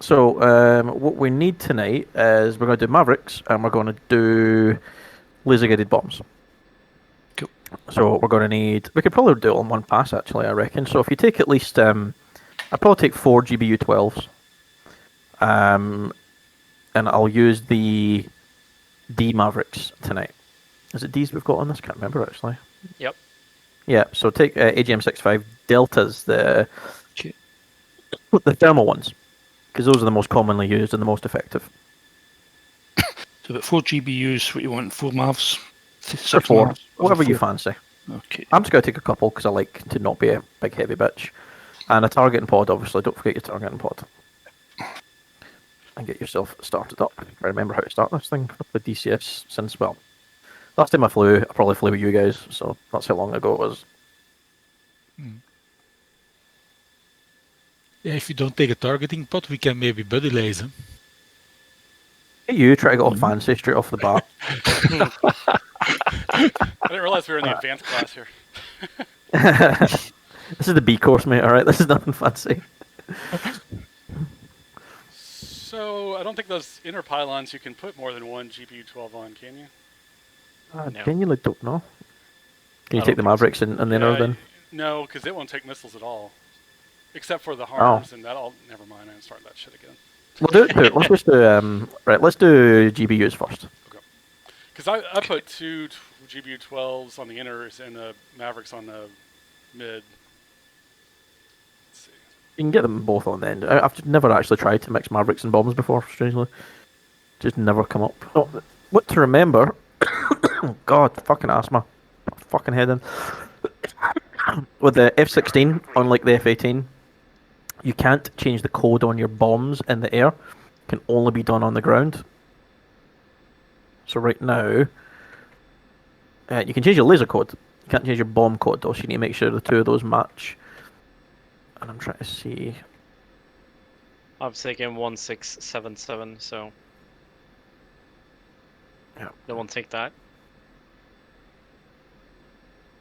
So, what we need tonight is we're going to do Mavericks and we're going to do laser guided bombs. Cool. So we're going to need. We could probably do it on one pass, actually. I reckon. So if you take at least, I'd probably take 4 GBU 12s, and I'll use the D Mavericks tonight. Is it D's we've got on this? Can't remember actually. Yep. Yeah. So take AGM 65 Deltas, Okay. the thermal ones, because those are the most commonly used and the most effective. So about 4 GBUs, what you want, 4 Mavs? Or 4, Mavs? whatever you 4? fancy. Okay. I'm just going to take a couple because I like to not be a big heavy bitch. And a targeting pod, obviously. Don't forget your targeting pod. And get yourself started up. I remember how to start this thing for the DCS since, well, last time I probably flew with you guys, so that's how long ago it was. Yeah, if you don't take a targeting pod, we can maybe buddy laser. Hey, you try to get all fancy straight off the bat. I didn't realize we were in the advanced class here. This is the B course, mate, alright? This is nothing fancy. So, I don't think those inner pylons you can put more than one GPU-12 on, can you? No. Genuinely don't know. Can you I take the don't think Mavericks and the inner then? No, because it won't take missiles at all. Except for the harms, and that'll... Never mind, I'm starting that shit again. We'll do it. Let's just do, right, let's do GBUs first. Okay. Because I put 2 GPU-12s on the inners and the Mavericks on the mid. Let's see. You can get them both on the end. I've never actually tried to mix Mavericks and bombs before, strangely. Just never come up. Oh, what to remember... oh, God, fucking asthma. Fucking head in. With the F-16, unlike the F-18, you can't change the code on your bombs in the air. It can only be done on the ground. So right now, you can change your laser code. You can't change your bomb code, though, so you need to make sure the two of those match. And I'm trying to see... I've taken 1677, so Yeah. they won't take that.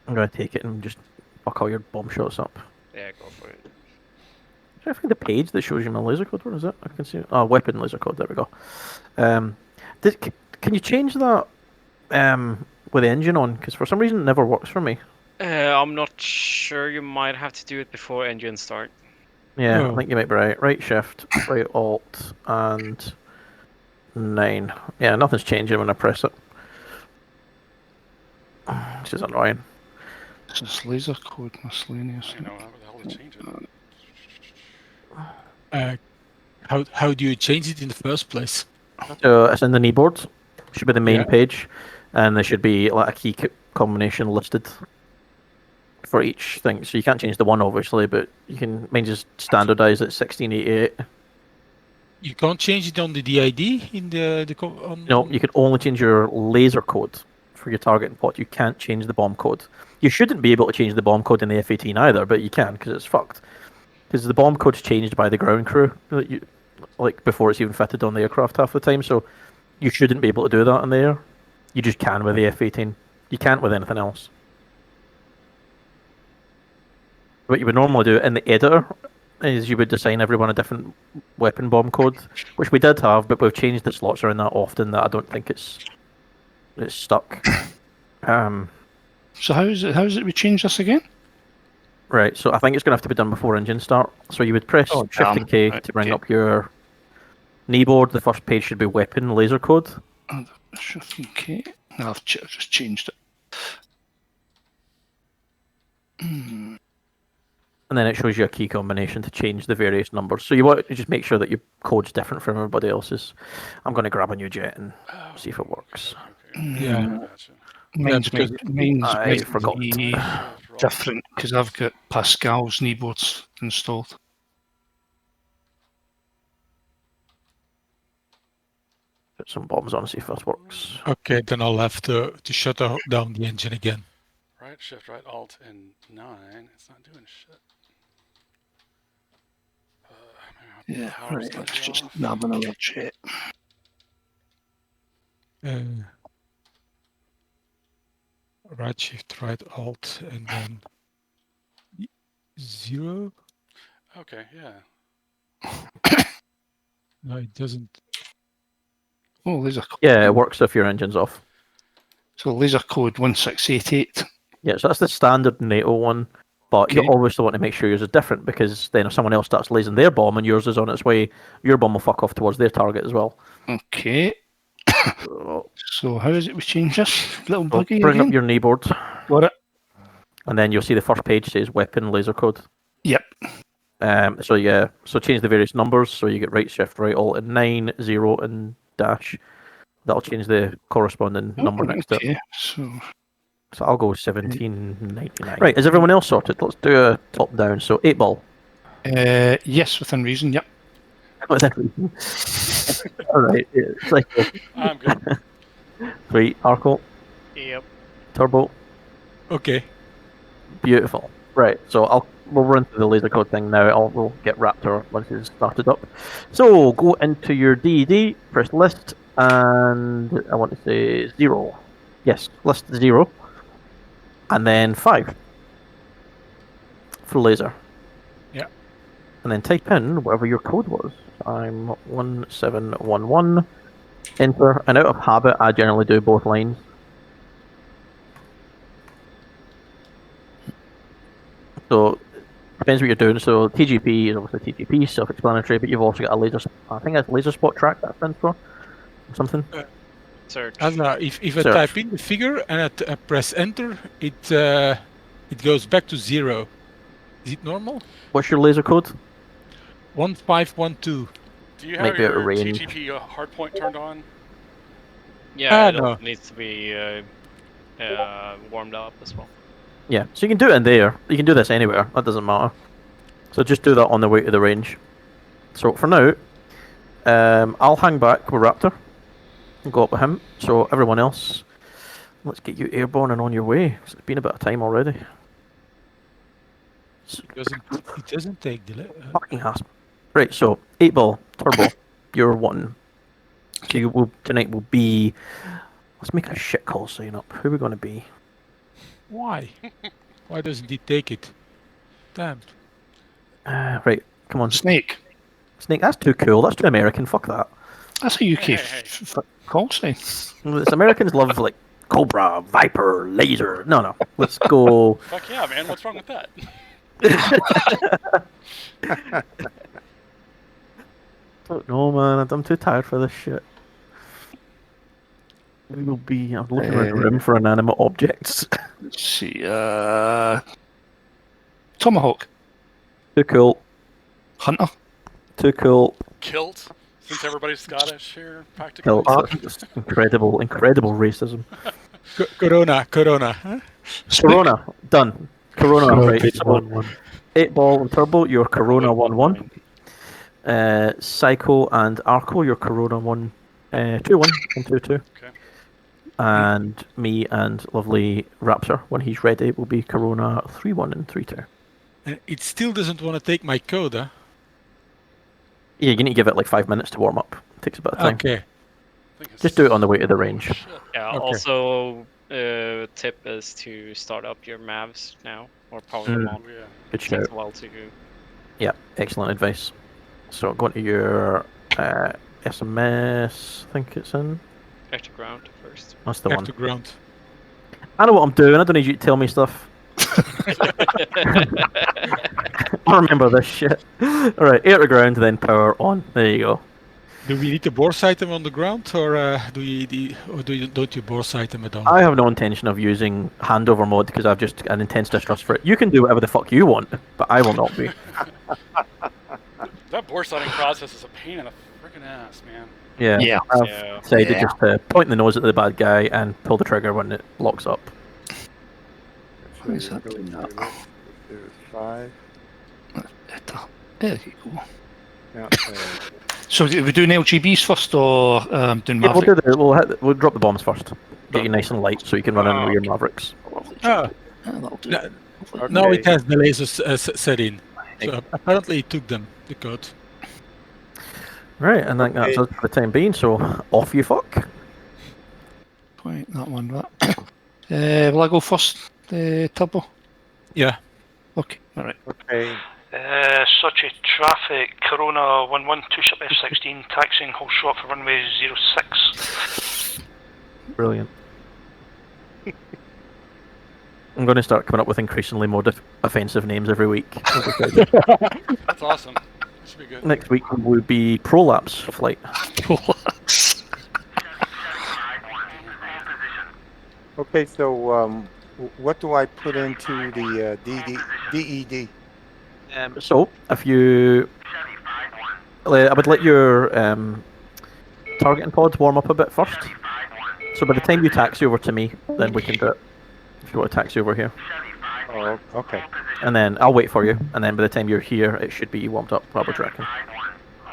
I'm going to take it and just fuck all your bomb shots up. Yeah, go for it. I think the page that shows you my laser code, where is it? I can see it. Oh, weapon laser code, there we go. Can you change that with the engine on? Because for some reason it never works for me. I'm not sure. You might have to do it before engine start. Yeah, Oh. I think you might be right. Right shift, right alt, and 9. Yeah, nothing's changing when I press it. Which is annoying. This is laser code miscellaneous. I know, how the hell to change it? How do you change it in the first place? So it's in the kneeboard. Should be the main Yeah. page, and there should be like a key combination listed for each thing. So you can't change the one, obviously, but you can maybe just standardize it 1688. You can't change it on the DID in on. No, you can only change your laser code for your targeting pot. You can't change the bomb code. You shouldn't be able to change the bomb code in the F-18 either, but you can because it's fucked. Because the bomb code's changed by the ground crew, like before it's even fitted on the aircraft half the time. So you shouldn't be able to do that in the air. You just can with the F-18. You can't with anything else. What you would normally do in the editor is you would assign everyone a different weapon bomb code, which we did have, but we've changed the slots around that often that I don't think it's stuck. So how is it we change this again? Right, so I think it's going to have to be done before engine start. So you would press Shift damn. and K Right, to bring okay. up your kneeboard. The first page should be weapon laser code. Shift and K. No, I've just changed it. And then it shows you a key combination to change the various numbers. So you want to just make sure that your code's different from everybody else's. I'm going to grab a new jet and see if it works. Okay. Yeah. Gotcha. Mine's I might forgot. be different because I've got Pascal's kneeboards installed. Put some bombs on, see if this works. Okay, then I'll have to shut down the engine again. Right shift, right alt, and 9. It's not doing shit. Yeah, Power's right. gotta Let's be just off. nab another jet. Right shift, right alt, and then 0. Okay, yeah. No, it doesn't. Oh, laser code. Yeah, it works if your engine's off. So laser code 1688. Yeah, so that's the standard NATO one. But you Okay. obviously want to make sure yours is different, because then if someone else starts lasing their bomb and yours is on its way, your bomb will fuck off towards their target as well. Okay. So, So how is it we change this? Little buggy bring again? up your knee board, Got it. and then you'll see the first page says weapon laser code. Yep. So change the various numbers. So you get right, shift, right, alt, and 9, 0, and dash. That'll change the corresponding number next to it. Okay. So So I'll go 1799. Right, is everyone else sorted? Let's do a top down. So 8 ball. yes, within reason. Yep. All right. Cycle. I'm good. 3 Arco. Yep. Turbo. Okay. Beautiful. Right. So we'll run through the laser code thing now. We'll get Raptor once it's started up. So go into your DED, press list, and I want to say 0. Yes, list 0. And then 5 for laser. Yeah. And then type in whatever your code was. I'm 1711. Enter. And out of habit, I generally do both lines. So depends what you're doing. So TGP is obviously TGP, self-explanatory, but you've also got a laser. I think that's laser spot track that stands for, or something. Search. If I Search. type in the figure and I press enter, it goes back to 0. Is it normal? What's your laser code? 1512. Do you Might have be out of your range. TGP hardpoint turned on? Yeah, it no. also needs to be warmed up as well. Yeah, so you can do it in there. You can do this anywhere. That doesn't matter. So just do that on the way to the range. So for now, I'll hang back with Raptor and go up with him. So everyone else, let's get you airborne and on your way. It's been a bit of time already. It doesn't take the. Fucking hasp. Right, so 8 ball, turbo, you're 1. So tonight will be. Let's make a shit call sign up. Who are we going to be? Why? Why doesn't it take it? Damn. Right, come on. Snake. Snake, that's too cool. That's too American. Fuck that. That's a UK Hey. call sign. It's Americans love like Cobra, Viper, Laser. No. Let's go. Fuck yeah, man. What's wrong with that? Don't know, man. I'm too tired for this shit. We will be. I'm looking around the room for inanimate objects. Let's see. Tomahawk. Too cool. Hunter. Too cool. Kilt? Since everybody's Scottish here, practically. Kilt. Just incredible racism. Corona. Huh? Corona. Done. Corona. Right. Big So, 1-1. 8 ball and turbo. Your Corona 1-1. Psycho and Arco. Your Corona 2-1 and 2-2. Okay. And me and lovely Raptor, when he's ready, will be Corona 3-1 and 3-2. It still doesn't want to take my code, huh? Yeah, you need to give it like 5 minutes to warm up. It takes a bit of time. Okay. I think it's Just do it on the way to the range. shit. Yeah. Okay. Also, tip is to start up your Mavs now or power them Mm. on. Oh, yeah. Good It shout. takes a while to. Yeah, excellent advice. So go into your SMS, I think it's in. Back to ground first. That's the Back one. to ground. I know what I'm doing. I don't need you to tell me stuff. I remember this shit. Alright, air to ground, then power on. There you go. Do we need to bore sight them on the ground, or don't you bore sight them at all? I have no intention of using handover mode because I've just an intense distrust for it. You can do whatever the fuck you want, but I will not be. That bore sighting process is a pain in the freaking ass, man. Yeah. Yeah. I've Yeah. decided Yeah. just to point the nose at the bad guy and pull the trigger when it locks up. What is that doing that? 5. There you go. Yeah. So are we doing LGBs first or doing Yeah, Maverick? we'll drop the bombs first. Get you nice and light so you can run in with your Mavericks. Oh, That'll do. no, Okay. now it has the lasers set in. So apparently it took them, the code. Right, and I think that's us for the time being, so off you fuck. Point that one, that. Will I go first, Turbo? Yeah. Okay, alright. Okay. Sochi traffic, Corona 11, 2 ship F-16, taxiing, hold short for runway 06. Brilliant. I'm going to start coming up with increasingly more offensive names every week. That's awesome. That should be good. Next week would be Prolapse flight. Okay, so what do I put into the DED? So, if you... I would let your targeting pods warm up a bit first. So by the time you taxi over to me, then we can do it. If you want to taxi over here. Oh, okay. And then I'll wait for you, and then by the time you're here, it should be warmed up, I would reckon.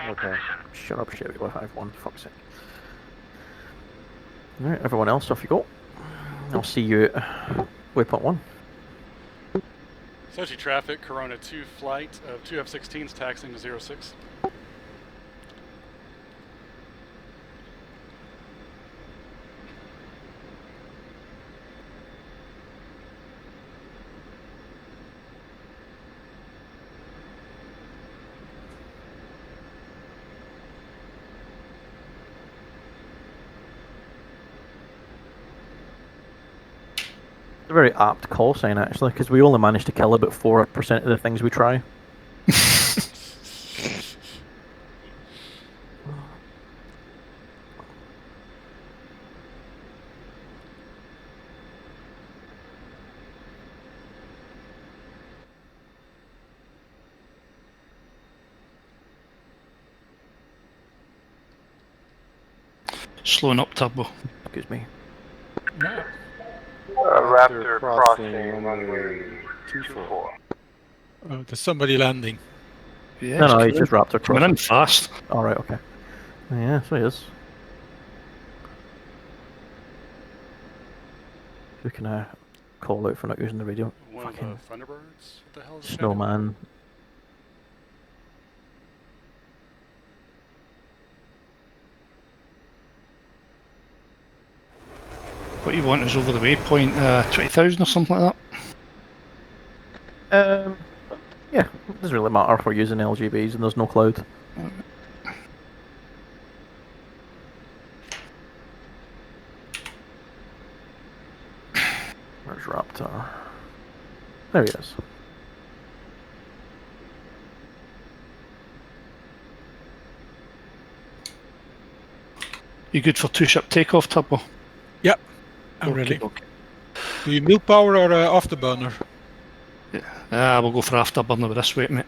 Okay. Shut up, Chevy 151, fuck's sake. Alright, everyone else, off you go. I'll see you at waypoint 1. Sochi traffic, Corona 2 flight of 2 F-16s taxiing to 06. It's a very apt call sign, actually, because we only managed to kill about 4% of the things we try. Slowing up turbo. Excuse me. Yeah. Raptor crossing runway 24. Oh, there's somebody landing. Yeah, No, he's just Raptor coming crossing. in fast. Alright, okay. Yeah, so he is. We can call out for not using the radio. One Fucking of the Thunderbirds? What the hell is this? snowman. What you want is over the waypoint, 20,000 or something like Yeah, it doesn't really matter if we're using LGBs and there's no cloud. Where's Raptor? There he is. You good for 2 ship takeoff, turbo? Yep, I'm ready. Okay. Do you milk power or afterburner? We'll go for afterburner with this weight, mate.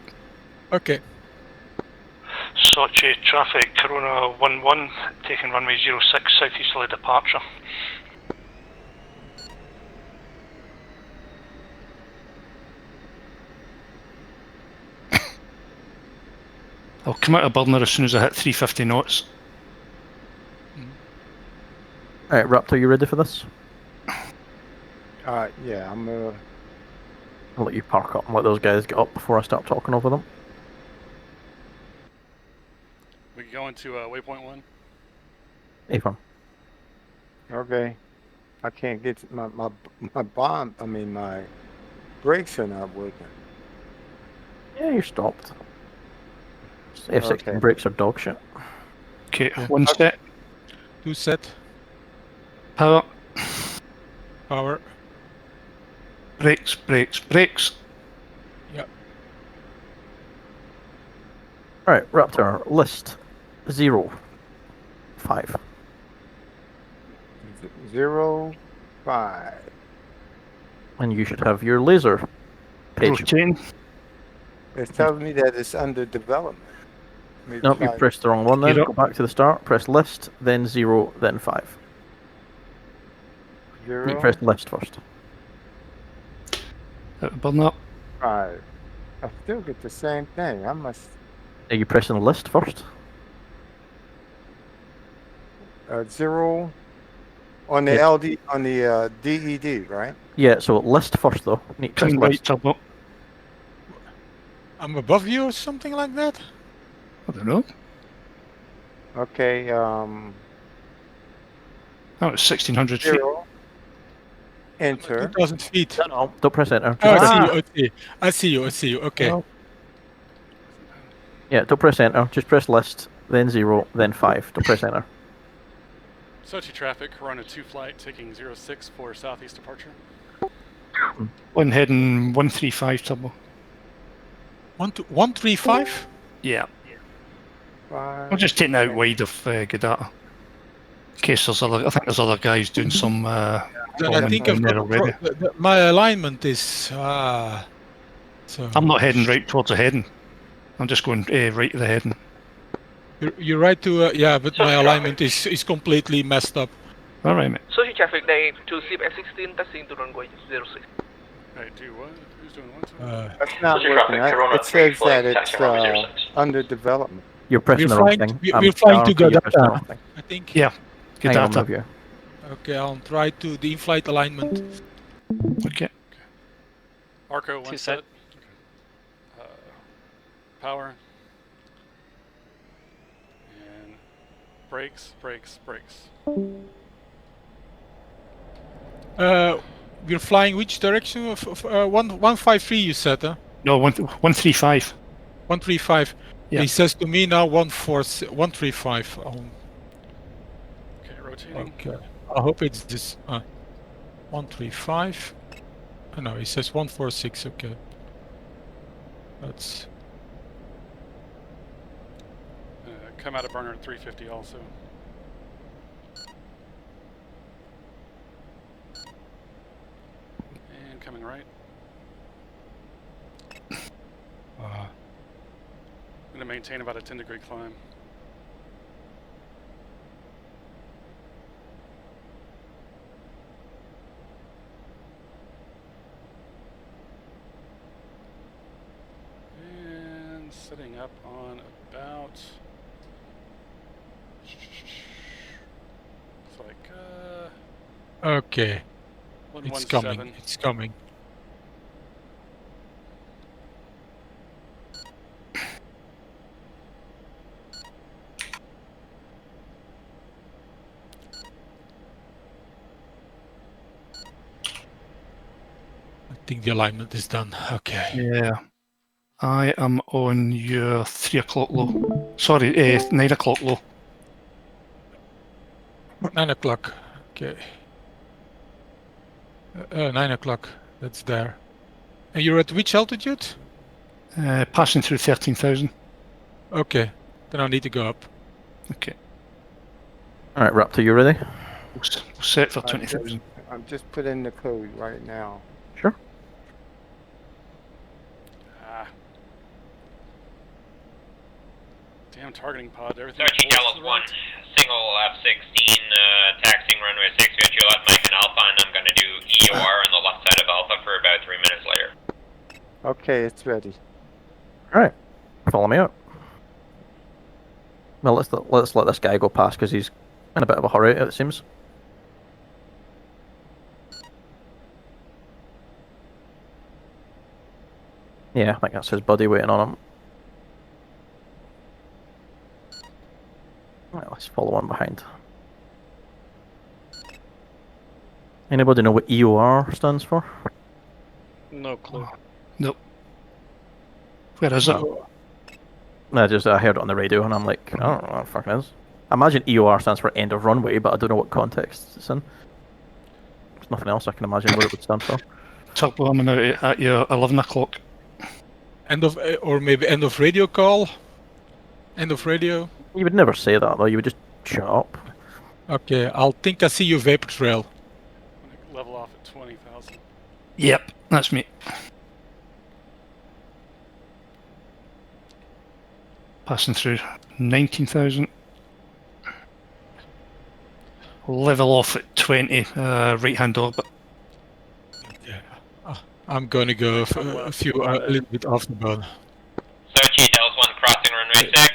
Okay. Sochi traffic, Corona 11, taking runway 06, southeasterly departure. I'll come out of burner as soon as I hit 350 knots. Alright, Raptor, you ready for this? Yeah, I'm I'll let you park up and let those guys get up before I start talking over them. We can go into waypoint 1. Affirm. okay. I can't get my bomb. I mean, my brakes are not working. Yeah, you're stopped. F-16 Okay. brakes are dog shit. Okay, one set, 2 set. power, Power. brakes, brakes, brakes. Alright, Raptor, list 0, 5. 05. And you should have your laser page. Rotating. It's telling me that it's under development. Maybe Nope, you 5. pressed the wrong one then. You're Go up. back to the start, press list, then 0, then 5. You 0, press list first. Out of burner. 5. I still get the same thing. I must Are you pressing the list first? 0 on the Yeah. LD on the DED, right? Yeah, so list first though. You need to press Clean right list. turbo. I'm above you or something like that? I don't know. Okay. That was 1,600 feet. 0. Enter. 2,000 feet. No, don't press enter. Oh, Just I press see you. I see you. I see you. Okay. Well, Yeah, don't press enter. Just press list, then 0, then 5. Don't press enter. Sochi traffic, Corona 2 flight taking 06 for southeast departure. One heading 135 turbo. 135? Yeah. Five, I'm just taking out okay. wide of Gadata. In case there's other, I think there's other guys doing some. I bombing think down I've there got already. my alignment is. So I'm not heading right towards the heading. I'm just going right to the heading. You're right to yeah, but my alignment is completely messed up. All right, mate. Sochi traffic, they to SIP F16, taxiing to runway 06. Right, do what? Who's doing what? That's not Sochi working. traffic, Corona It says 3 flight, that it's taxi runway 06. under development. You're pressing We're the wrong flying. thing. We're flying to you're pressing the wrong Gadata. thing. I think. Yeah. Hang on, Gadata. move you. Okay, I'll try to the in-flight alignment. Okay. Arco, one Two set. set. Power. And brakes, brakes, brakes. We're flying which direction? Of 153 you said, huh? No, 135. 135. Yeah. He says to me now 135. Okay, rotating. Okay. I hope it's this. 135. Oh, no, he says 146. Okay. That's. Come out of burner at 350 also. And coming right. I'm going to maintain about a 10-degree climb. And setting up on about... It's like, Okay. It's coming. 117. It's coming. I think the alignment is done. Okay. Yeah. I am on your 3 o'clock low. Sorry, 9 o'clock low. 9 o'clock. Okay. 9 o'clock. That's there. And you're at which altitude? Passing through 13,000. Okay. Then I need to go up. Okay. Alright, Raptor, you ready? We'll set for I'm 20,000. I'm just putting in the code right now. Sure. Damn targeting pod, everything. Sochi Dallas 1, single F-16, taxiing runway 6, we got your left Mike and Alpha, and I'm going to do EOR on the left side of Alpha for about 3 minutes later. Okay, it's ready. Alright. Follow me out. Well, let's let this guy go past because he's in a bit of a hurry, it seems. Yeah, I think that's his buddy waiting on him. Right, let's follow on behind. Anybody know what EOR stands for? No clue. Nope. Where is it? I heard it on the radio and I'm like, I don't know what the fuck it is. I imagine EOR stands for end of runway, but I don't know what context it's in. There's nothing else I can imagine what it would stand for. Turbo, I'm out at your 11 o'clock. End of, or maybe end of radio call. End of radio. You would never say that though, you would just shut up. Okay, I'll think I see you vapor trail. I'm going to level off at 20,000. Yep, that's me. Passing through 19,000. Level off at 20, right hand orbit. Yeah. I'm gonna go a little bit off the bone. Sochi Dallas 1, crossing runway 6.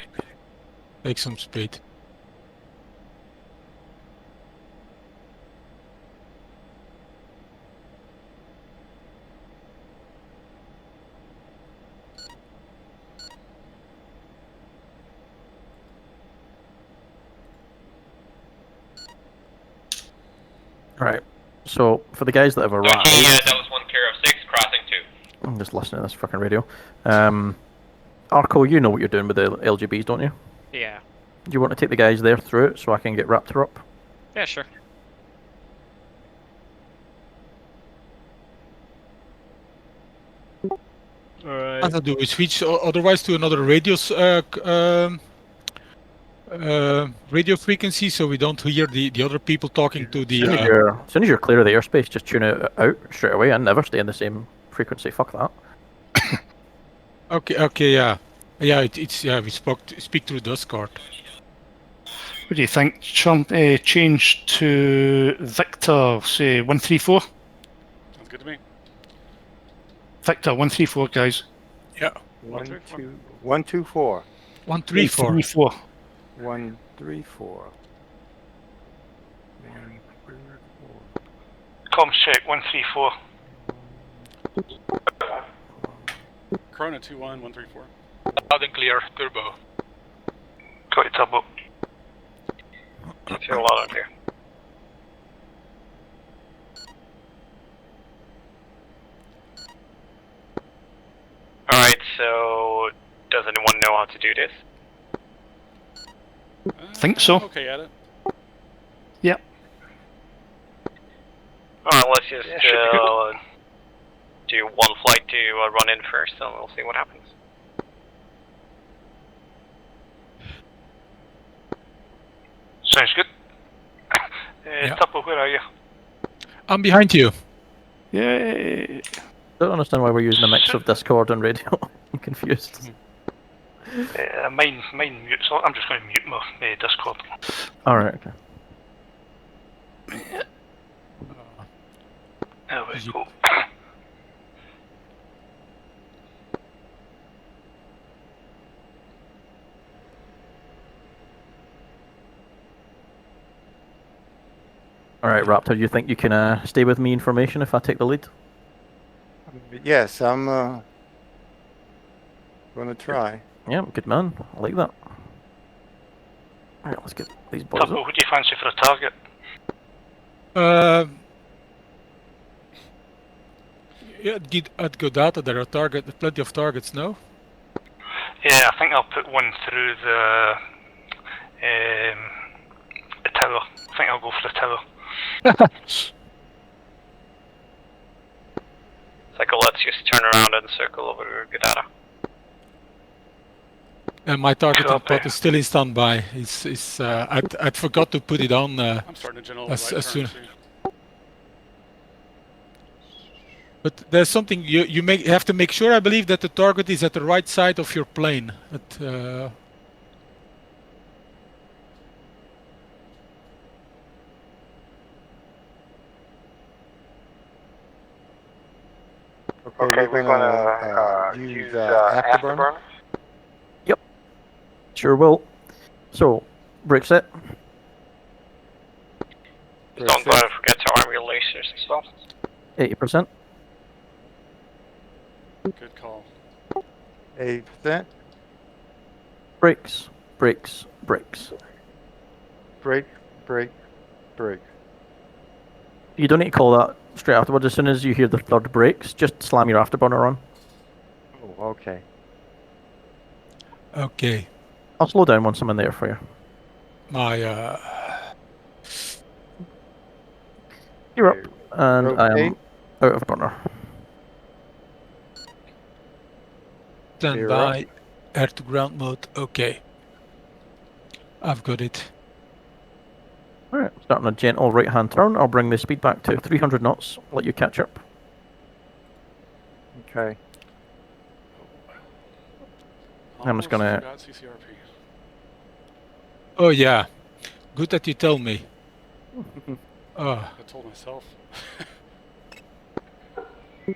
Take some speed. Right. So for the guys that have arrived, Sochi Dallas 1, care of 6, crossing 2. I'm just listening to this fucking radio. Arco, you know what you're doing with the LGBs, don't you? Yeah. Do you want to take the guys there through it so I can get Raptor up? Yeah, sure. Alright. What I'll do is switch otherwise to another radio frequency, so we don't hear the other people talking to As the. soon as you're clear of the airspace, just tune it out straight away. I never stay in the same frequency. Fuck that. Okay, yeah. It's we speak through Discord. What do you think? Change to Victor, say 134. Sounds good to me. Victor 134, guys. Yeah. 124. 134. 134. 134. Comms check 134. Corona 21 134. Loud and clear, turbo. Got it, turbo. Feel loud and clear. Alright, so does anyone know how to do this? Think so. Okay at it. Yep. Alright, let's just do one flight to run in first, and we'll see what happens. Sounds good. Yeah. Turbo, where are you? I'm behind you. Yay. Don't understand why we're using a mix of Discord and radio. I'm confused. Mine mutes. I'm just going to mute my Discord. Alright, okay. There we go. Alright, Raptor, you think you can stay with me information if I take the lead? Yes, I'm gonna try. Yeah, good man. I like that. Alright, let's get these boys Turbo, up. who do you fancy for a target? Yeah, at Godata there are plenty of targets, no? Yeah, I think I'll put one through the tower. I think I'll go for the tower. Cycle, let's just turn around and circle over Godata. And my targeting Copy. pod is still in standby. I'd forgot to put it on. I'm starting to general as right soon- turn too. But there's something you have to make sure. I believe that the target is at the right side of your plane. Okay, we're gonna use afterburner. Sure will. So, break set. Don't forget to arm your lasers as well. 80%. Good call. 80%. Brakes. Brakes. Brakes. Brake, brake, brake. You don't need to call that straight afterwards. As soon as you hear the third brakes, just slam your afterburner on. Oh, okay. Okay. I'll slow down once I'm in there for you. You're up, and I am Rotate. out of burner. Stand You're by. Air to ground mode. Okay. I've got it. Alright, starting a gentle right-hand turn. I'll bring the speed back to 300 knots, let you catch up. Okay. I'm just Almost gonna- forgot CCRP. Oh yeah. Good that you tell me. I told myself. Okay.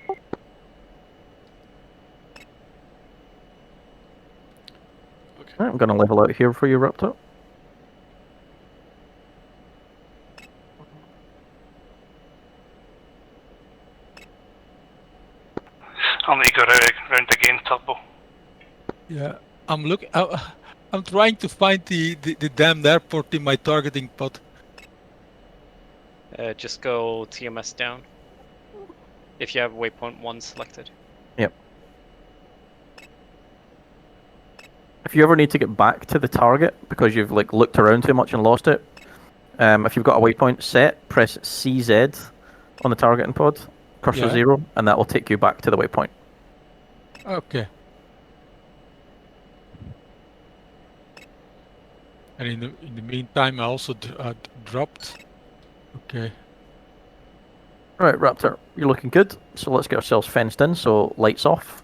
Alright, I'm going to level out here for you, Raptor. I'll need to go round again, Turbo. Yeah. I'm trying to find the damned airport in my targeting pod. Just go TMS down. If you have waypoint 1 selected. Yep. if you ever need to get back to the target because you've like looked around too much and lost it, if you've got a waypoint set, press CZ on the targeting pod, cursor Yeah. 0, and that will take you back to the waypoint. Okay. And in the meantime, I also dropped. Okay. Right, Raptor, you're looking good. So let's get ourselves fenced in. So lights off.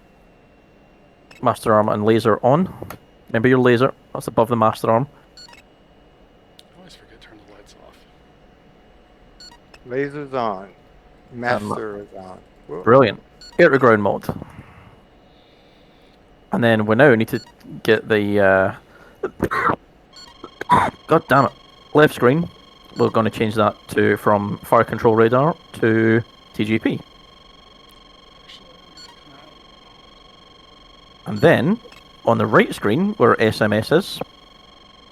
Master arm and laser on. Remember your laser. That's above the master arm. I always forget to turn the lights off. Laser's on. Master is on. Whoa. Brilliant. Air to ground mode. And then we now need to get the God damn it. Left screen. We're going to change that to from fire control radar to TGP. And then on the right screen where SMS is,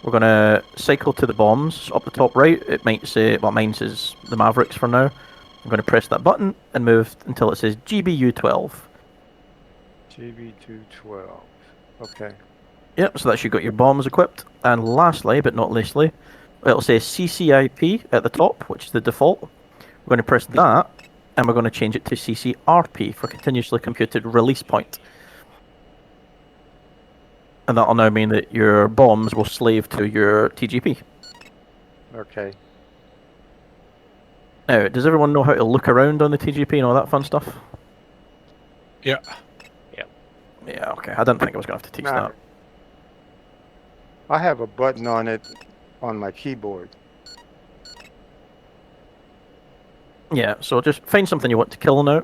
we're going to cycle to the bombs up the top right. It might say, well, mine says the Mavericks for now. I'm going to press that button and move until it says GBU12. GB212. Okay. Yep, so that's you got your bombs equipped. And lastly, but not leastly, it'll say CCIP at the top, which is the default. We're going to press that, and we're going to change it to CCRP for continuously computed release point. And that'll now mean that your bombs will slave to your TGP. Okay. Now, does everyone know how to look around on the TGP and all that fun stuff? Yeah. Yeah, okay. I didn't think I was going to have to teach Nah. that. I have a button on it on my keyboard. Yeah, so just find something you want to kill now.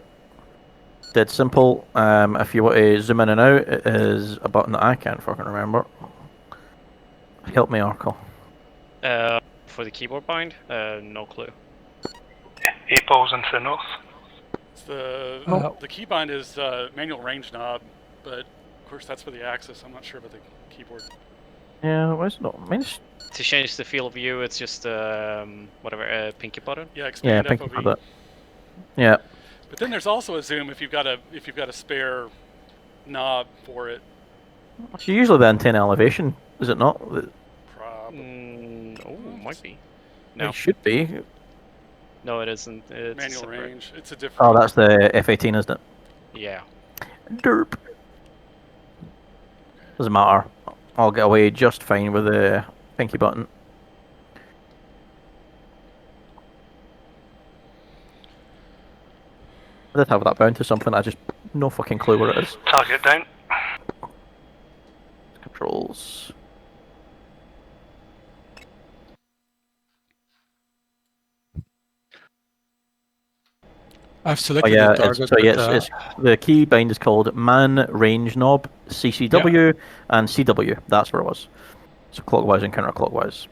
Dead simple. If you want to zoom in and out, it is a button that I can't fucking remember. Help me, Arkle. For the keyboard bind, no clue. 8 balls into the north. It's the keybind is manual range knob, but of course that's for the axis. I'm not sure about the keyboard. Yeah, why is it not? Mine's... To change the field of view, it's just whatever, pinky button. Yeah, Yeah, expand pink FOV. for that. Yeah. But then there's also a zoom if you've got a spare knob for it. So usually the antenna elevation, is it not? Probably. Might be. No, It should be. no, it isn't. It's Manual separate. range. It's a different. Oh, that's the F18, isn't it? Yeah. Derp. Doesn't matter. I'll get away just fine with the pinky button. I did have that bound to something, I just no fucking clue where it is. Target down. Controls. I've Oh selected yeah, the it's, target. so yeah, but, it's the key bind is called Man Range Knob, CCW, and CW. That's where it was. So clockwise and counterclockwise.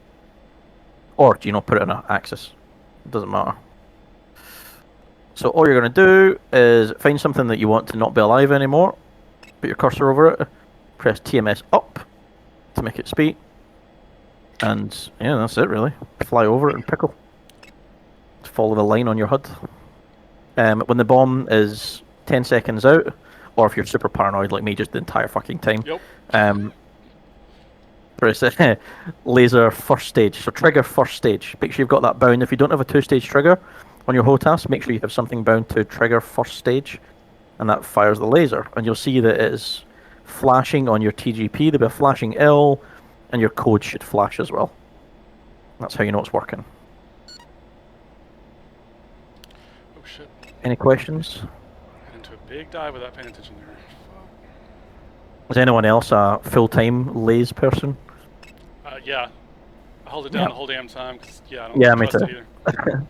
Or do you not put it on an axis? It doesn't matter. So all you're going to do is find something that you want to not be alive anymore. Put your cursor over it. Press TMS up to make it speed. And yeah, that's it really. Fly over it and pickle. Just follow the line on your HUD. When the bomb is 10 seconds out, or if you're super paranoid like me, just the entire fucking time. Yep. Press laser first stage. So trigger first stage. Make sure you've got that bound. If you don't have a 2-stage trigger on your HOTAS, make sure you have something bound to trigger first stage, and that fires the laser. And you'll see that it is flashing on your TGP. There'll be a flashing L, and your code should flash as well. That's how you know it's working. Oh shit. Any questions? Got into a big dive without paying attention there. Is anyone else a full-time laze person? Yeah. I hold it down Yeah. the whole damn time because I don't Yeah, me trust too. it either.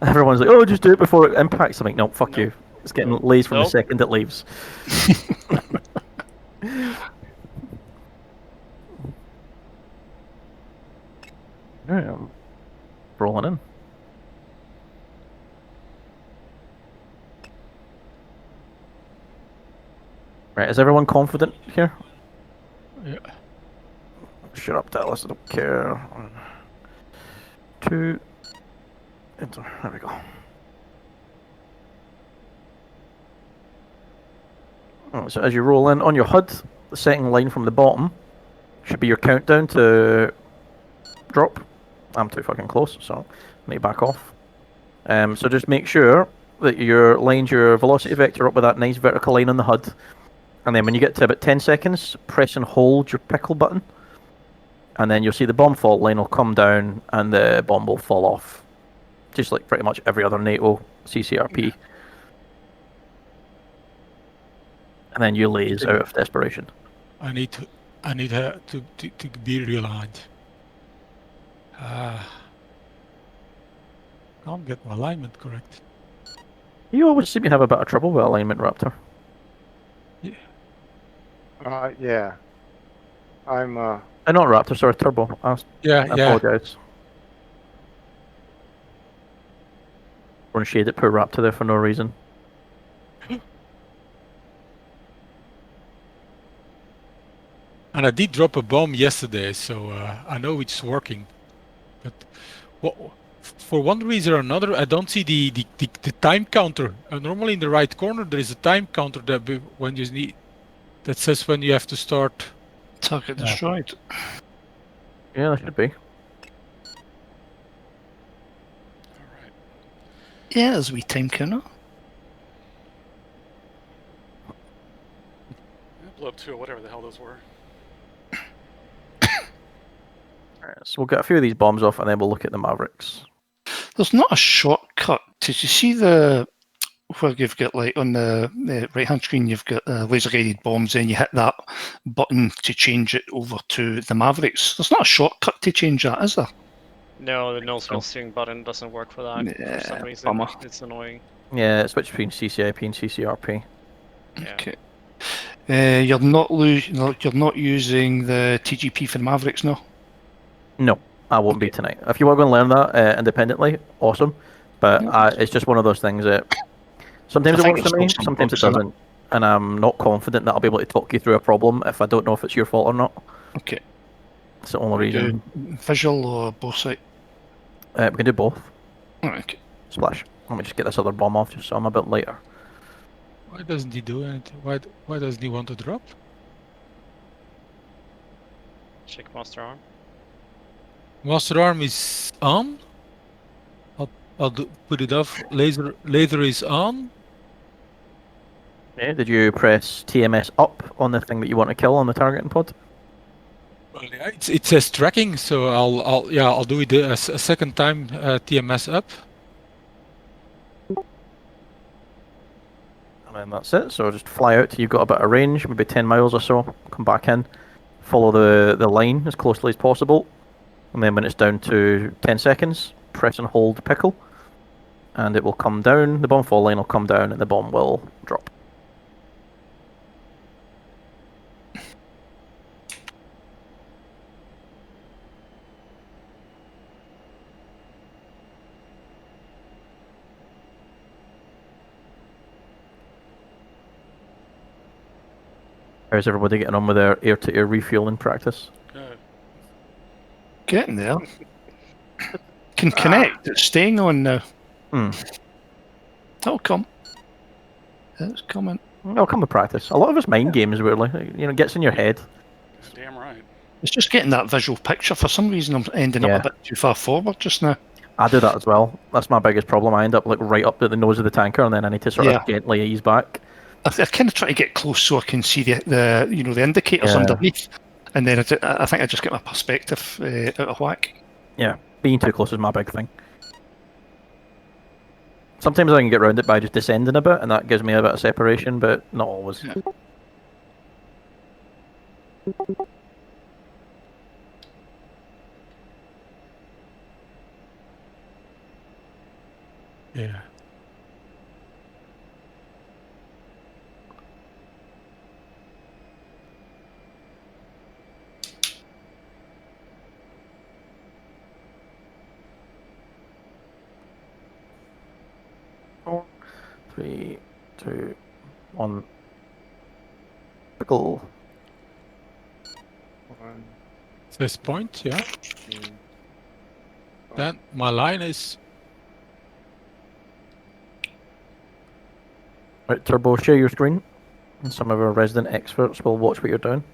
Everyone's like, oh, just do it before it impacts something. No, fuck Nope. you. It's getting laze from the Nope. second it leaves. Alright, I'm rolling in. Right, is everyone confident here? Yeah. Shut up, Dallas, I don't care. 1, 2, enter. There we go. Oh, so as you roll in, on your HUD, the second line from the bottom, should be your countdown to drop. I'm too fucking close, so may back off. So just make sure that you lines your velocity vector up with that nice vertical line on the HUD. And then when you get to about 10 seconds, press and hold your pickle button. And then you'll see the bomb fault line will come down and the bomb will fall off. Just like pretty much every other NATO CCRP. Yeah. And then you laze out of desperation. I need to be realigned. Can't get my alignment correct. You always seem to have a bit of trouble with alignment, Raptor. Yeah. I'm not Raptor, sorry, Turbo. I apologize. We're in shade at poor Raptor there for no reason. And I did drop a bomb yesterday, so I know it's working. But for one reason or another, I don't see the time counter. Normally in the right corner, there is a time counter that when you need that says when you have to start. Target destroyed. Yeah, that should be. Alright. Yeah, there's a wee time counter. Blow up 2 or whatever the hell those were. Alright, so we'll get a few of these bombs off and then we'll look at the Mavericks. There's not a shortcut. Did you see the where you've got like on the right hand screen you've got laser guided bombs and you hit that button to change it over to the Mavericks? There's not a shortcut to change that, is there? No, the nose wheel steering button doesn't work for that for some reason. Bummer. It's annoying. Yeah, switch between CCIP and CCRP. Yeah. Okay. You're not using the TGP for the Mavericks, no? No, I won't be tonight. If you want to go and learn that independently, awesome. But it's just one of those things that sometimes it works for me, sometimes it doesn't. And I'm not confident that I'll be able to talk you through a problem if I don't know if it's your fault or not. Okay. It's the only reason. Visual or both sides? We can do both. Okay. Splash. Let me just get this other bomb off just so I'm a bit later. Why doesn't he do anything? Why doesn't he want to drop? Check master arm. Master arm is on. I'll put it off. Laser is on. Yeah, did you press TMS up on the thing that you want to kill on the targeting pod? Well, yeah, it says tracking, so I'll do it a second time. TMS up. And then that's it. So just fly out till you've got a bit of range, maybe 10 miles or so. Come back in, follow the line as closely as possible. And then when it's down to 10 seconds, press and hold pickle. And it will come down, the bomb fall line will come down and the bomb will drop. How's everybody getting on with their air-to-air refueling practice? Getting there. Can connect. It's staying on now. That'll come. It's coming. It'll come with practice. A lot of it's mind games, weirdly. It gets in your head. Damn right. It's just getting that visual picture. For some reason, I'm ending up a bit too far forward just now. I do that as well. That's my biggest problem. I end up right up at the nose of the tanker, and then I need to sort of gently ease back. I kind of try to get close so I can see the indicators underneath, and then I think I just get my perspective out of whack. Yeah, being too close is my big thing. Sometimes I can get around it by just descending a bit, and that gives me a bit of separation, but not always. Yeah. Four, 3, 2, 1. Pickle. This point, yeah. Then my line is. Right, Turbo, share your screen, and some of our resident experts will watch what you're doing.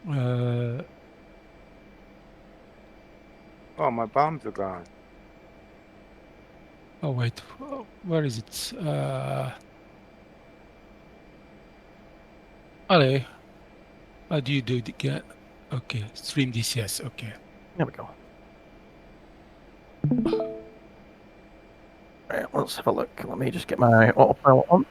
Oh, my bombs are gone. Oh wait, where is it? Allez, how do you do it again? Okay, stream DCS. Okay. There we go. Right, let's have a look. Let me just get my autopilot on.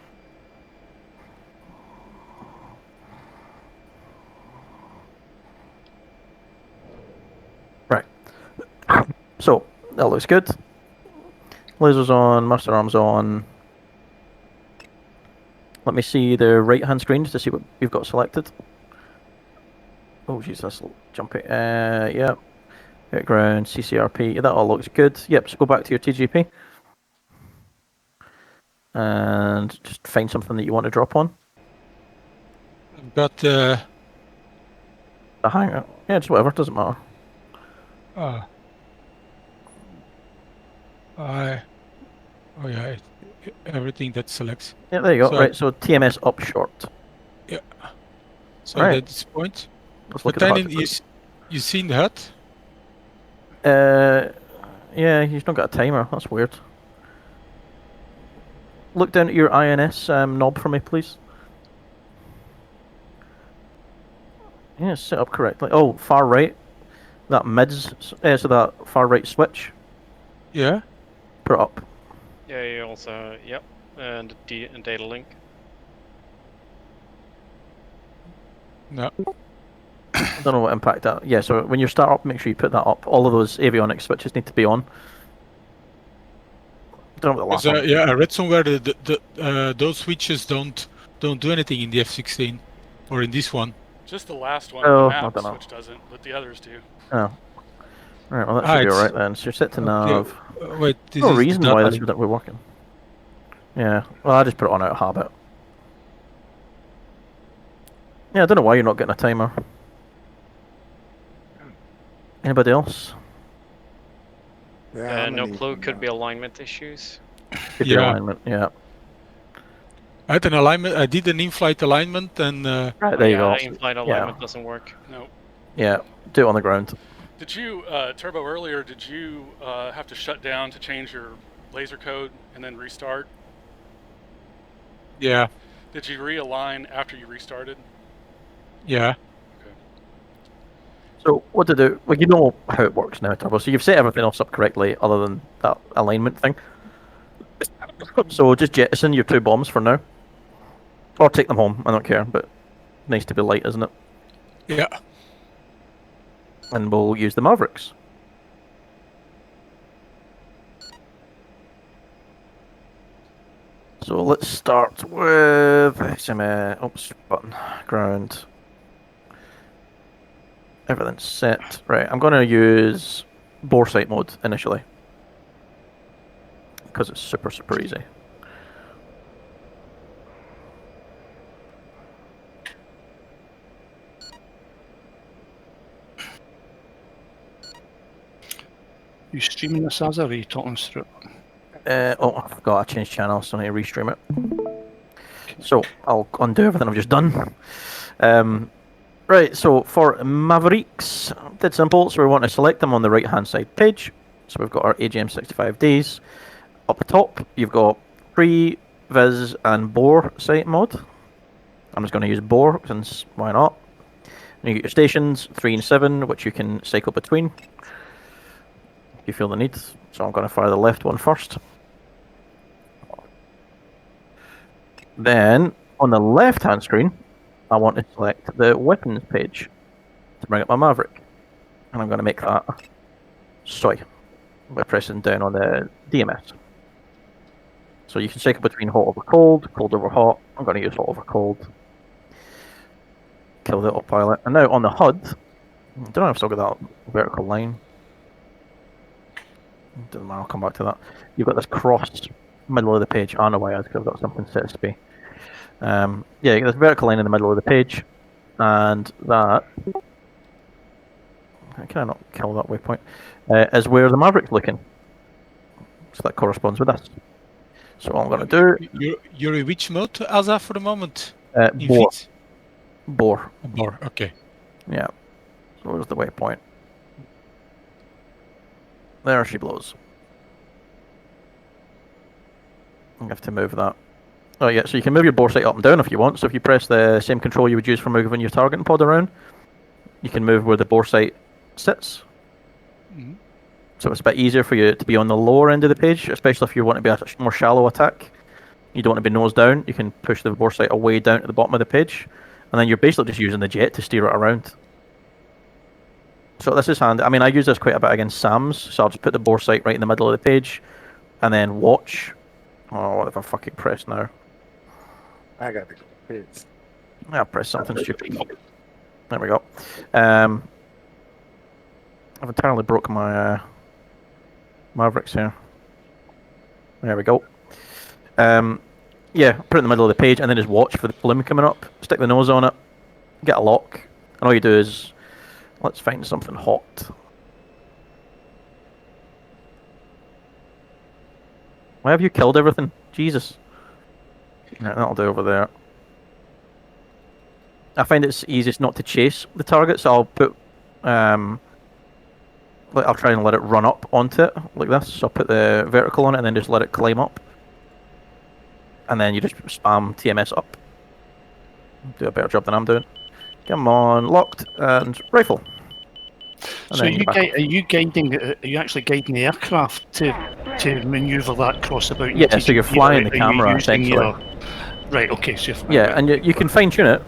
Right. So, that looks good. Lasers on, master arms on. Let me see the right-hand screen to see what you've got selected. Oh, jeez, that's jumpy. Yeah. Hit ground, CCRP. That all looks good. Yep, so go back to your TGP. And just find something that you want to drop on. I've got The hangar. Yeah, just whatever, doesn't matter. oh yeah, everything that selects. Yeah, there you go. So right, so TMS up short. Yeah. So Right. at this point, Let's look at the Lieutenant, hut. you seen the hut? Yeah, he's not got a timer. That's weird. Look down at your INS knob for me, please. Yeah, it's set up correctly. Oh, far right. That mids, so that far right switch. Yeah. Put it up. Yeah, you also, yep, and data link. No. I don't know what impact that. Yeah, so when you start up, make sure you put that up. All of those avionics switches need to be on. Don't know what the last one. Yeah, I read somewhere that those switches don't do anything in the F-16 or in this one. Just the last one, Oh, the I map don't know. switch doesn't, but the others do. Oh. Right, well that should be alright then. So you're set to nav. Wait, this no is reason the why data this link. that we're working. Yeah, well I just put it on out of habit. Yeah, I don't know why you're not getting a timer. Anybody else? Yeah, No clue, could be alignment issues. Could be alignment, yeah. I had an alignment. I did an in-flight alignment, and Right, there you go. In-flight alignment doesn't work. No. Yeah, do it on the ground. Did you, Turbo, earlier, did you have to shut down to change your laser code and then restart? Yeah. Did you realign after you restarted? Yeah. So what to do? Well, you know how it works now, Turbo. So you've set everything else up correctly, other than that alignment thing. So just jettison your 2 bombs for now, or take them home. I don't care, but nice to be light, isn't it? Yeah. And we'll use the Mavericks. So let's start with oops, button, ground. Everything's set. Right, I'm going to use bore sight mode initially. Because it's super easy. You streaming this as, or are you talking us through it? Oh, I forgot I changed channel, so I need to restream it. So, I'll undo everything I've just done. Right, so for Mavericks, dead simple. So we want to select them on the right-hand side page. So we've got our AGM 65 days. Up the top, you've got pre, vis, and bore sight mode. I'm just going to use bore, since why not? And you get your stations, 3 and 7, which you can cycle between if you feel the need. So I'm going to fire the left one first. Then, on the left-hand screen, I want to select the weapons page to bring up my Maverick. And I'm going to make that soy by pressing down on the DMS. So you can cycle between hot over cold, cold over hot. I'm going to use hot over cold. Kill the autopilot. And now on the HUD, I don't know if I've still got that vertical line. Doesn't matter, I'll come back to that. You've got this cross middle of the page. I don't know why I because I've got something set to be. Yeah, you get this vertical line in the middle of the page, and that can I not kill that waypoint? Is where the Maverick's looking. So that corresponds with this. So all I'm going to do. You're in which mode, Asa, for the moment? Bore. Bore. Bore. Okay. Yeah. Where's the waypoint? There she blows. I have to move that. Oh yeah, so you can move your bore sight up and down if you want. So if you press the same control you would use for moving your targeting pod around, you can move where the bore sight sits. Mhm. So it's a bit easier for you to be on the lower end of the page, especially if you want to be a more shallow attack. You don't want to be nose down. You can push the bore sight away down to the bottom of the page, and then you're basically just using the jet to steer it around. So this is handy. I mean, I use this quite a bit against SAMs, so I'll just put the bore sight right in the middle of the page, and then watch. Oh, what if I fucking press now? I got to go piss. I'll press something stupid. There we go. I've entirely broken my Mavericks here. There we go. Yeah, put it in the middle of the page and then just watch for the bloom coming up. Stick the nose on it, get a lock, and all you do is let's find something hot. Why have you killed everything? Jesus. Right, that'll do over there. I find it's easiest not to chase the target, so I'll put I'll try and let it run up onto it like this. So I'll put the vertical on it and then just let it climb up. And then you just spam TMS up. Do a better job than I'm doing. Come on, locked and rifle. And So then go back up. are you guiding? Are you actually guiding the aircraft to manoeuvre that cross about? in Yeah, so you're TGP, flying or the are you camera using essentially. Right. Okay. So Yeah, and you can fine tune it.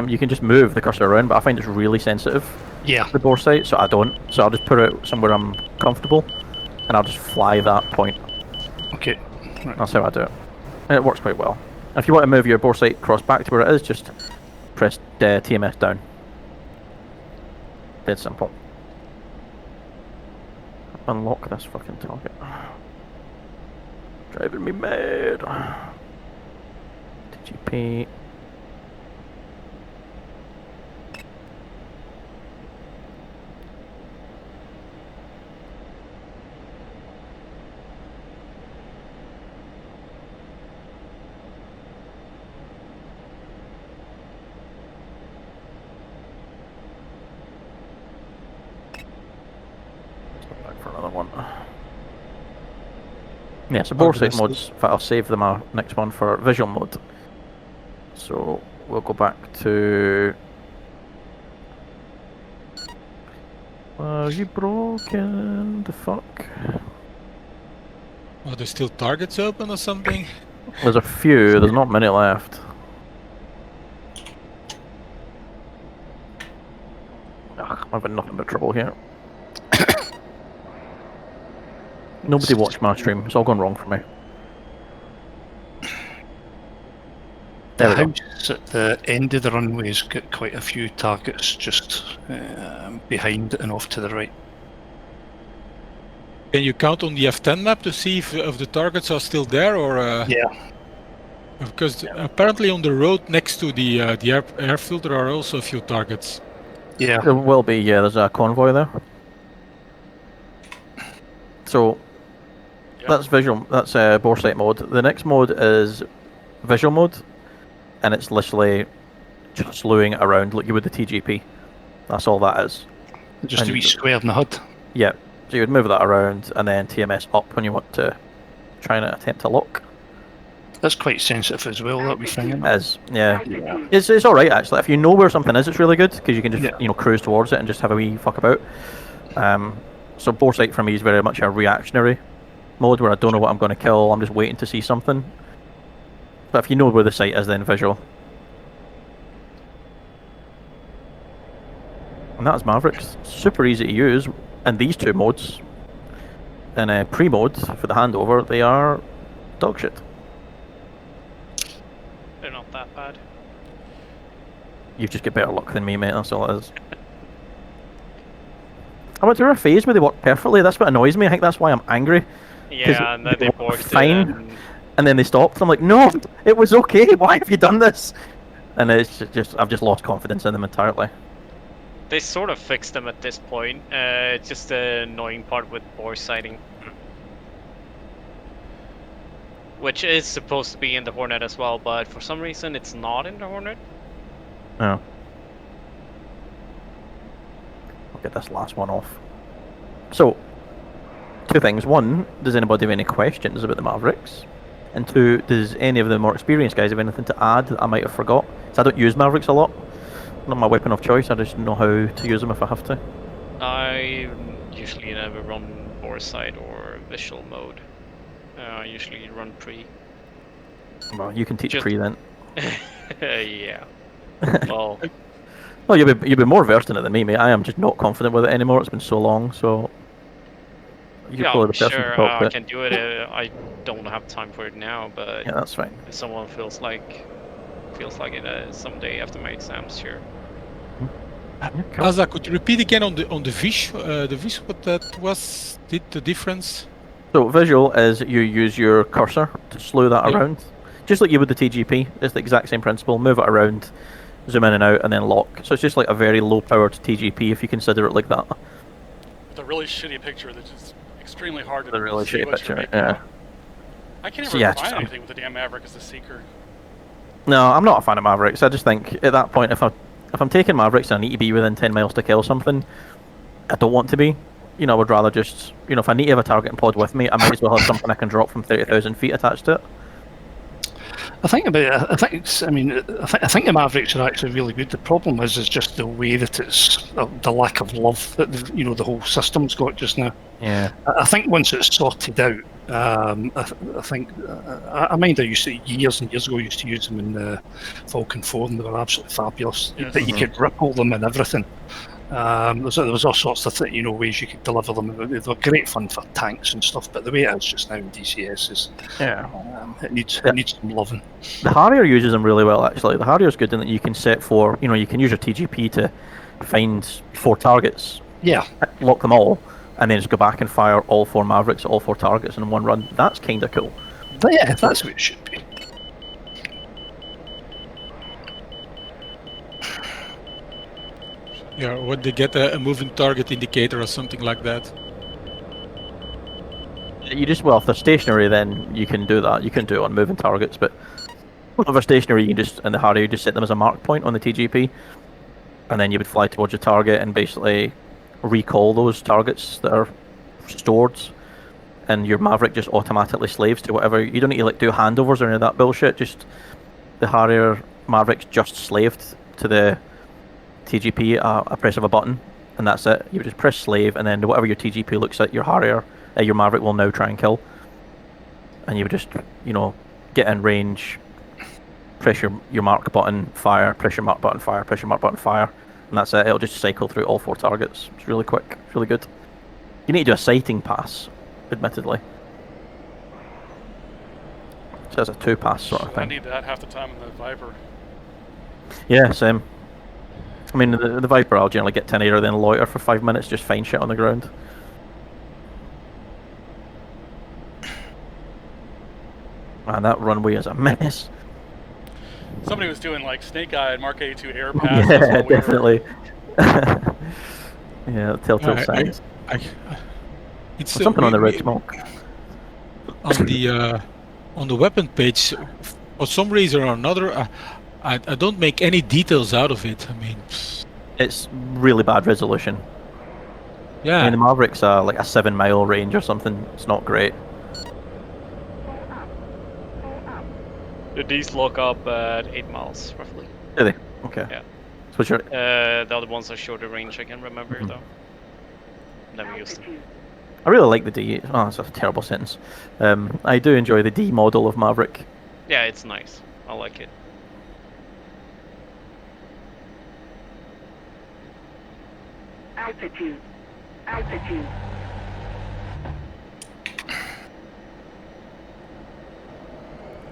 You can just move the cursor around, but I find it's really sensitive. Yeah. The bore sight, so I don't. So I'll just put it somewhere I'm comfortable, and I'll just fly that point. Okay. Right. That's how I do it. And it works quite well. If you want to move your bore sight cross back to where it is, just press TMS down. Dead simple. Unlock this fucking target. Driving me mad. TGP. Back for another one. Yeah, so bore sight modes, in fact I'll save them next one for visual mode. So we'll go back to... Are you broken? The fuck? Are there still targets open or something? There's a few, there's not many left. Ugh, I'm having nothing but trouble here. Nobody watched my stream, it's all gone wrong for me. There The we go. house at the end of the runway's got quite a few targets just behind and off to the right. Can you count on the F10 map to see if the targets are still there, or? Yeah. Because apparently on the road next to the air filter are also a few targets. Yeah. There will be, yeah, there's a convoy there. So, that's visual, that's bore sight mode. The next mode is visual mode, and it's literally just slewing it around like you would the TGP. That's all that is. Just And a wee square in the HUD. Yeah, so you would move that around, and then TMS up when you want to try and attempt to lock. That's quite sensitive as well, that wee thing. Isn't it? Is, yeah. It's alright actually. If you know where something is, it's really good, because you can just, Yeah. cruise towards it and just have a wee fuck about. So bore sight for me is very much a reactionary mode where I don't know what I'm going to kill, I'm just waiting to see something. But if you know where the sight is, then visual. And that's Mavericks. Super easy to use. And these two modes, in pre-mode for the handover, they are dog shit. They're not that bad. You just get better luck than me, mate, that's all it is. I went through a phase where they worked perfectly, that's what annoys me, I think that's why I'm angry. Yeah, and then they worked borked fine. it. And then they stopped. I'm like, no, it was okay. Why have you done this? And it's just, I've just lost confidence in them entirely. They sort of fixed them at this point. It's just the annoying part with bore sighting, which is supposed to be in the Hornet as well, but for some reason it's not in the Hornet. Oh. I'll get this last one off. So, two things. One, does anybody have any questions about the Mavericks? And two, does any of the more experienced guys have anything to add that I might have forgot? So I don't use Mavericks a lot. Not my weapon of choice. I just know how to use them if I have to. I usually never run bore sight or visual mode. I usually run pre. Well, you can teach Just- pre then. Yeah. Well, Well, you'll be more versed in it than me, mate. I am just not confident with it anymore. It's been so long, so you're yeah, probably I'm the person sure to talk I to. can do it. I don't have time for it now, but Yeah, that's fine. if someone feels like it someday after my exams, sure. Yeah, cool. Asa, could you repeat again on the Vish? The Vish, what that was? Did the difference? So visual is you use your cursor to slew that Yeah. around, just like you would the TGP. It's the exact same principle. Move it around, zoom in and out, and then lock. So it's just like a very low-powered TGP if you consider it like that. With a really shitty picture that's just extremely hard to The really see shitty what you're picture, making yeah. out. I can't So ever yeah, find just- anything with the damn Maverick as a seeker. No, I'm not a fan of Mavericks. I just think at that point, if I'm taking Mavericks and I need to be within 10 miles to kill something, I don't want to be. You know, I would rather just, you know, if I need to have a targeting pod with me, I might as well have something I can drop from 30,000 feet attached to it. I think about it. I think the Mavericks are actually really good. The problem is just the way that it's the lack of love that the whole system's got just now. Yeah. I think once it's sorted out, I think I mind I used to years and years ago. I used to use them in the Falcon 4, and they were absolutely fabulous. Yes. That you could ripple them and everything. There was all sorts of ways you could deliver them. They were great fun for tanks and stuff. But the way it is just now in DCS is Yeah. it needs some loving. The Harrier uses them really well, actually. The Harrier's good in that you can set for, you know, you can use your TGP to find 4 targets, Yeah. lock them all, and then just go back and fire all 4 Mavericks at all 4 targets in one run. That's kind of cool. But yeah, that's what it should be. Yeah, when they get a moving target indicator or something like that. You just, well, if they're stationary, then you can do that. You can do it on moving targets, but if they're stationary, you can just, in the Harrier, you just set them as a mark point on the TGP, and then you would fly towards your target and basically recall those targets that are stored, and your Maverick just automatically slaves to whatever. You don't need to like do handovers or any of that bullshit. Just the Harrier Mavericks just slaved to the TGP a press of a button, and that's it. You just press slave, and then whatever your TGP looks at, your Harrier, your Maverick will now try and kill. And you would just, you know, get in range, press your mark button, fire, press your mark button, fire, press your mark button, fire, and that's it. It'll just cycle through all 4 targets. It's really quick. It's really good. You need to do a sighting pass, admittedly. So it's a 2-pass sort of I thing. need that half the time in the Viper. Yeah, same. I mean, the Viper, I'll generally get 10 air, then loiter for 5 minutes, just find shit on the ground. Man, that runway is a mess. Somebody was doing like Snake Eye and Mark 82 air passes. Yeah, while we were- definitely. Yeah, telltale signs. It's Something on the red smoke. On the weapon page, for some reason or another, I don't make any details out of it. I mean, It's really bad resolution. I yeah. mean, the Maverick's like a 7-mile range or something. It's not great. These lock up at 8 miles, roughly. Do they? Okay. Yeah. So what's your... The other ones are shorter range, I can remember, Mhm. though. Never used them. I really like the D. Oh, that's a terrible sentence. I do enjoy the D model of Maverick. Yeah, it's nice. I like it. Altitude.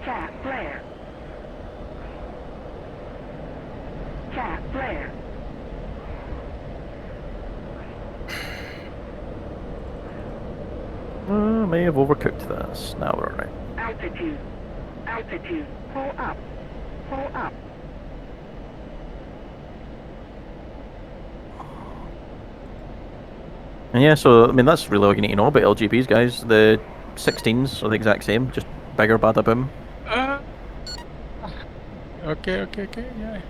Cat flare. May have overcooked this. Now we're alright. Altitude. Pull up. And yeah, so I mean that's really all you need to know about LGBs, guys. The 16s are the exact same, just bigger, bada boom. Okay, yeah.